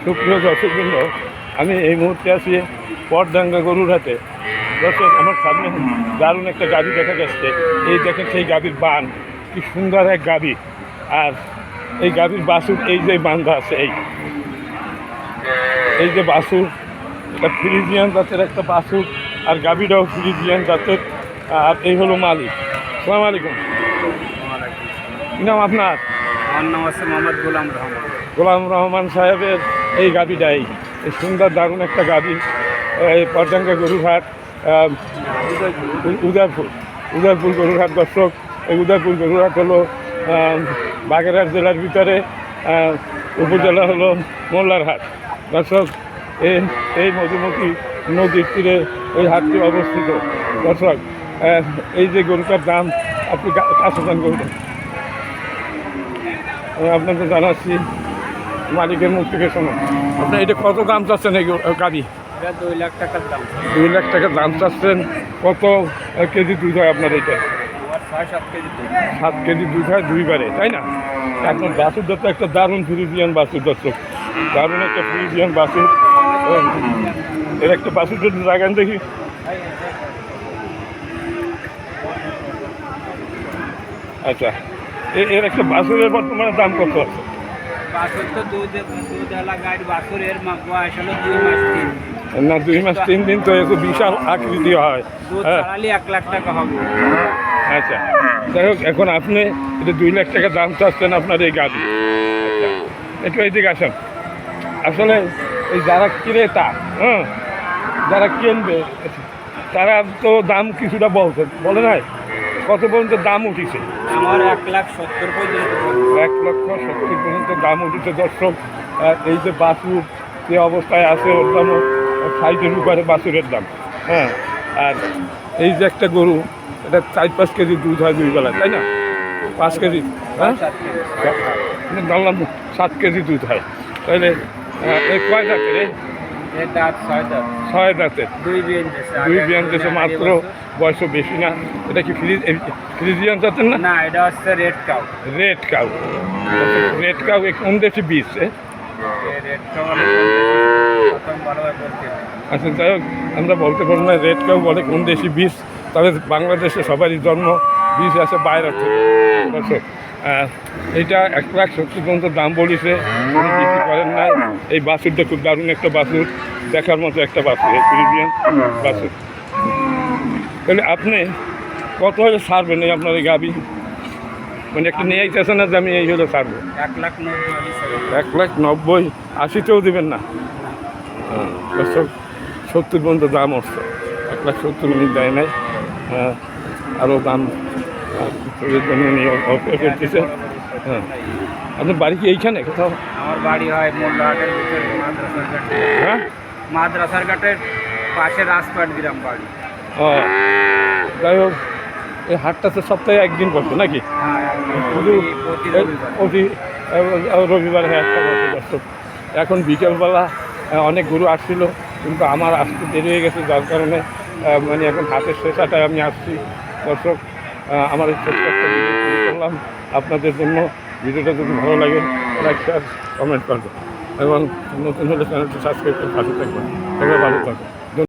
সুপ্রিয় দর্শকবৃন্দ, আমি এই মুহূর্তে আছি পটডাঙ্গা গরুর হাটে। দর্শক, আমার সামনে দারুণ একটা গাভি দেখা যাচ্ছে। এই দেখেন সেই গাভীর বান, কি সুন্দর এক গাভী। আর এই গাভীর বাছুর এই যে বান্ধা আছে, এই যে বাছুর, এটা ফ্রিজিয়ান জাতের একটা বাছুর। আর গাভীটাও ফ্রিজিয়ান জাতের। আর এই হলো মালিক। আসসালামু আলাইকুম। কি নাম আপনার? আমার নাম আছে মোহাম্মদ গোলাম রহমান। গোলাম রহমান সাহেবের এই গাভীটাই, এই সুন্দর দারুণ একটা গাভী। এই পটডাঙ্গা গরুর হাট, উদয়পুর গরুর হাট। দর্শক, এই উদয়পুর গরুর হাট হলো বাগেরহাট জেলার ভিতরে, উপজেলা হলো মোল্লারহাট। দর্শক, এই মধুমতি নদীর তীরে এই হাটটি অবস্থিত। দর্শক, এই যে গরুটার দাম, আপনি কাছে দাম গরুটা আপনাকে জানাচ্ছি মালিকের মুখ থেকে শুনুন। আপনার এটা কত দাম চাচ্ছেন এই গাড়ি? 2 লাখ টাকার দাম। 2 লাখ টাকা দাম চাচ্ছেন। কত কেজি দুধ হয় আপনার এইটা? 6-7 কেজি দুধ। 7 কেজি দুধ হয় দুইবারে, তাই না? আপনার বাছুর তো একটা দারুণ ফ্রিজিয়ান বাছুর। দর্শক, দারুণ একটা ফ্রিজিয়ান বাছুর। এর একটা বাছুর যদি লাগান দেখি। আচ্ছা, এর একটা বাছুরের বর্তমানে দাম কত আছে? বাছুর তো দুধ এলা গাড়ি বাছুর, এর বয়স হলো 2 মাস 3 দিন। না, 2 মাস 3 দিন তো একটু বিশাল আকৃতি হয়। দুধ চালালে 1 লাখ টাকা হবে। আচ্ছা, যাই হোক, এখন আপনি এটা 2 লাখ টাকা দাম চাচ্ছেন আপনার এই গাড়ি। আচ্ছা, একটু এইদিকে আসেন। আসলে এই যারা ক্রেতা, যারা কিনবে, তারা তো দাম কিছুটা বলে নাই। কত পর্যন্ত দাম উঠিছে? আমার 1,70,000 পর্যন্ত। 1,70,000 পর্যন্ত দাম উঠেছে। দর্শক, এই যে বাছুর যে অবস্থায় আছে, ওর দামও 60-এর উপরে বাছুরের দাম। আর এই যে একটা গরু, এটা 4-5 কেজি দুধ হয় 2 বেলায়, তাই না? 5 কেজি, বললাম 7 কেজি দুধ হয়। তাহলে এই কয় দাঁতের? এটা 6 দাঁত। 6 দাঁতের। 2 বিয়ান দেশে, মাত্র বয়সও বেশি না। এটা কি ফ্রিজিয়ান জাতের না? না, এটা হচ্ছে red cow. Red cow. Red cow কোন দেশি বীজ? রেড কাউ প্রথম ভালোভাবে বলতে। আচ্ছা, যাই হোক, আমরা বলতে পারবো না রেড কাউ বলে কোন দেশি বীজ। তবে বাংলাদেশে সবারই জন্ম, বীজ আছে বাইরে থেকে। এইটা 1,70,000 পর্যন্ত দাম বলিছে, উনি বিক্রি করেন নাই। এই বাছুরটা খুব দারুণ একটা বাছুর, দেখার মতো একটা বাছুর, এই ফ্রিজিয়ান বাছুর। তাহলে আপনি কত হলে ছাড়বেন এই আপনার এই গাভী? মানে একটা নিয়ে আইতেছে না যে আমি এই হলে ছাড়বো? 1,90,000। 1,90,000, 80-তেও দেবেন না? 70 পর্যন্ত দাম আসছে। 1,70,000 উনি দেয় নাই। আরও দাম করতেছে। আপনার বাড়ি কি এইখানে কোথাও? আমার বাড়ি হয় মোল্লাহাটের ভিতরে, মাদ্রাসার ঘাটে। হ্যাঁ, মাদ্রাসার ঘাটের পাশে রাজপাট গ্রাম বাড়ি। যাই হোক, এই হাটটা তো সপ্তাহে একদিন করছে নাকি? শুধু প্রতি রবিবার একটা বছর। দর্শক, এখন বিকেলবেলা অনেক গরু আসছিল, কিন্তু আমার আসতে দেরি হয়ে গেছে, যার কারণে মানে এখন হাটের শেষাটায় আমি আসছি। দর্শক, আমার এই ছোট্ট একটা ভিডিও শুরু করলাম আপনাদের জন্য। ভিডিওটা যদি ভালো লাগে লাইক, শেয়ার, কমেন্ট করবেন এবং নতুন হলে চ্যানেলটি সাবস্ক্রাইব করে পাশে থাকবেন। সবাই ভালো থাকবেন।